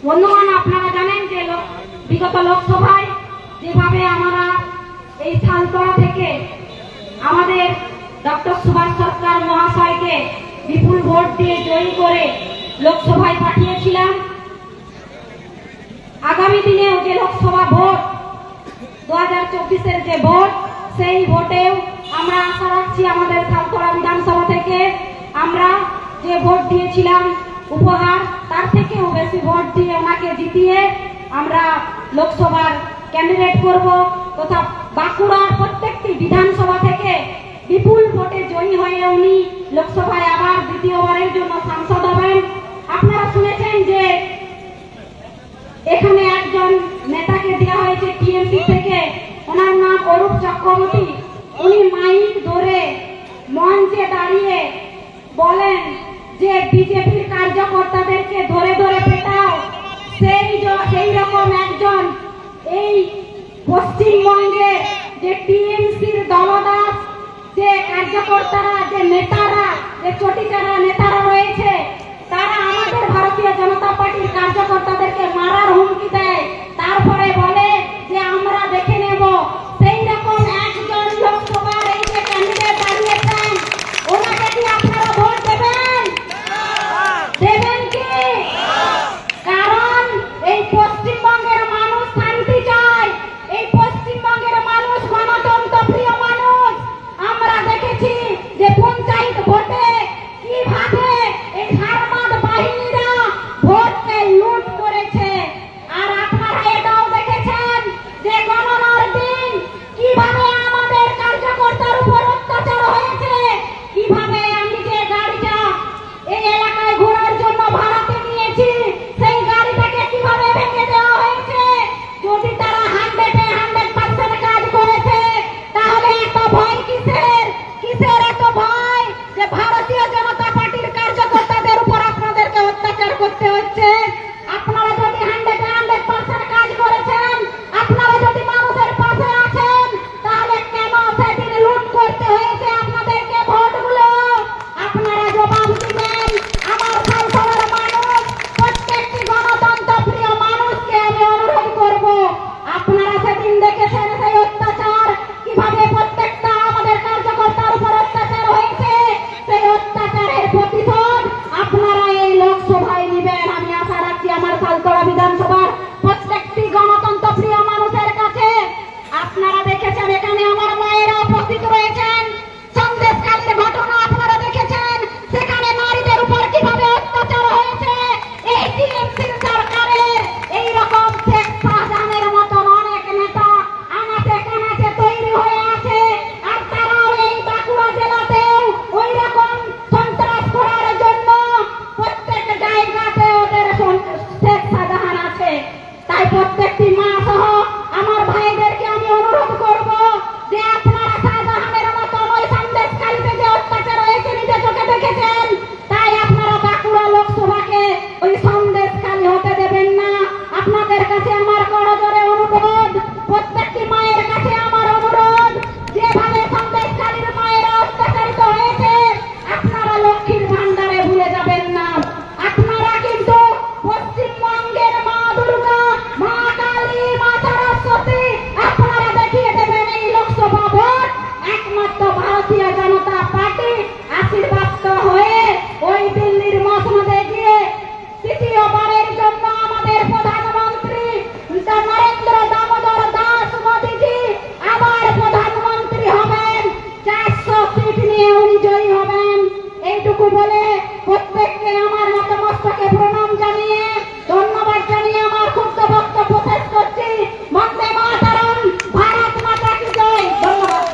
বন্ধুগণ, আপনারা জানেন যে বিগত লোকসভায় যেভাবে আমরা এই থালতলা থেকে আমাদের ডক্টর সুভাষ সরকার মহাশয়কে বিপুল ভোট দিয়ে জয়ী করে লোকসভায় পাঠিয়েছিলাম, আগামী দিনেও যে লোকসভা ভোট 2024-এর যে ভোট, সেই ভোটেও আমরা আশা রাখছি আমাদের থালতলা বিধানসভা থেকে আমরা যে ভোট দিয়েছিলাম উপহার, তার থেকেও বেশি ভোট দিয়ে ওনাকে জিতিয়ে আমরা লোকসভার ক্যান্ডিডেট করব তথা বাঁকুড়ার প্রত্যেকটি বিধানসভা থেকে বিপুল ভোটে জয়ী হয়ে উনি লোকসভায় আবার দ্বিতীয়বারের জন্য সাংসদ হবেন। আপনারা শুনেছেন যে এখানে একজন নেতাকে দেওয়া হয়েছে টিএমসি থেকে, ওনার নাম অরূপ চক্রবর্তী। উনি মাইক ধরে মঞ্চে দাঁড়িয়ে বলেন যে বিজেপির কার্যকর্তাদেরকে ধরে ধরে পেটাও। সেই রকম একজন এই পশ্চিমবঙ্গে যে টিএমসির দলদাস যে কার্যকর্তারা, যে নেতারা, যে চটিচারা নেতারা রয়েছে, তারা আমাদের ভারতীয় জনতা পার্টির কার্যকর্তাদেরকে মারার হুমকি দেয়, তারপরে বলে যে আমরা দেখে নেব। সেই রকম একজন লোকসভার এই যে ক্যান্ডিডেট দাঁড়িয়েছেন, ওনাকে কি আপনারা ভোট দেবেন? দেবেন কি? কারণ এই পশ্চিমবঙ্গের মানুষ শান্তি চায়, এই পশ্চিমবঙ্গের মানুষ গণতন্ত্র প্রিয় মানুষ। আমরা দেখেছি যে পঞ্চায়েত ভোটে কিভাবে এই হারমাদ বাহিনীরা ভোটকে লুট করেছে, আর আপনারা এটাও দেখেছেন যে গণনার দিন কিভাবে আমাদের কার্যকর্তার উপর অত্যাচার হয়েছে, কিভাবে আমি যে গাড়িটা এই এলাকায় ঘোরার জন্য ভাড়াতে নিয়েছি, সেই গাড়িটাকে কিভাবে ভেঙে দেওয়া হয়েছে। যদি তারা 100% কাজ করেছে, তাহলে এত ভয় কিসের? কিসের এত ভয় যে ভারতীয় জনতা পার্টির কার্যকর্তাদের উপর আপনাদেরকে অত্যাচার করতে হচ্ছে? আপনারা যদি 100% কাজ করেছেন, আপনারা যদি মানুষের পাশে আছেন, তাহলে কেন সেদিন লুট করতে হয়েছে আপনাদেরকে ভোটগুলো? আপনারা জবাব দিবেন। আমার থালতলার মানুষ, প্রত্যেকটি গণতন্ত্র প্রিয় মানুষকে আমি অনুরোধ করব, আপনারা সেদিন দেখেছেন সেই অত্যাচার, কিভাবে প্রত্যেকটা আমাদের কার্যকর্তার উপর অত্যাচার হয়েছে। সেই অত্যাচারের প্রতিশোধ আপনারা এই লোকসভায় নেবেন, আমি আশা রাখছি আমার থালতলা বিধানসভার প্রত্যেকটি গণতন্ত্র প্রিয় মানুষের কাছে। আপনারা দেখেছেন এখানে আমার মায়েরা উপস্থিত রয়েছেন, সন্দেশখালীর ঘটনা আপনারা দেখেছেন, সেখানে নারীদের উপর কিভাবে অত্যাচার হয়েছে। এই টিএমসির সরকারের এইরকম শেখ শাহজাহানের মতন অনেক নেতা আনাচে কানাচে তৈরি হয়ে আছে, আর তারাও এই বাঁকুড়া জেলাতেও ওই রকম সন্ত্রাস করার জন্য প্রত্যেক জায়গাতে ওদের শেখ শাহজাহান আছে। তাই প্রত্যেকটি মা সহ আমার ভাইদেরকে আমি অনুরোধ করব যে আপনারা শাহজাহানের মতন ওই সন্দেশখালীতে যে অত্যাচার হয়েছে নিজে চোখে দেখেছেন, তাই আপনারা বাঁকুড়া লোকসভাকে ওই সন্দেশখালী হতে দেবেন না। আপনাদের কাছে আমার করজোরে অনুরোধ, প্রত্যেকটি মায়ের কাছে আমার অনুরোধ, যেভাবে সন্দেশখালীর মায়েরা অত্যাচারিত হয়েছে, আপনারা লক্ষ্মীর ভান্ডারে ভুলে যাবেন না। আপনারা কিন্তু পশ্চিমবঙ্গের মা দুর্গা, মা কালী, মা সরস্বতী আপনারা দেখিয়ে দেবেন। এই লোকসভা ভোট একমাত্র ভারতীয় জনতা পার্টি আশীর্বাদ হয়ে ওই দিল্লির মসনদে গিয়ে তৃতীয়বারের জন্য আমাদের প্রধানমন্ত্রী নরেন্দ্র দামোদর দাস মোদীজি আবার প্রধানমন্ত্রী হবেন, 400 সিট নিয়ে উনি জয়ী হবেন। এইটুকু বলে প্রত্যেককে আমার নতমস্তকে প্রণাম জানিয়ে, ধন্যবাদ জানিয়ে আমার ক্ষুদ্র বক্তব্য শেষ করছি। বন্দে মাতরম, ভারত মাতা কি জয়। ধন্যবাদ।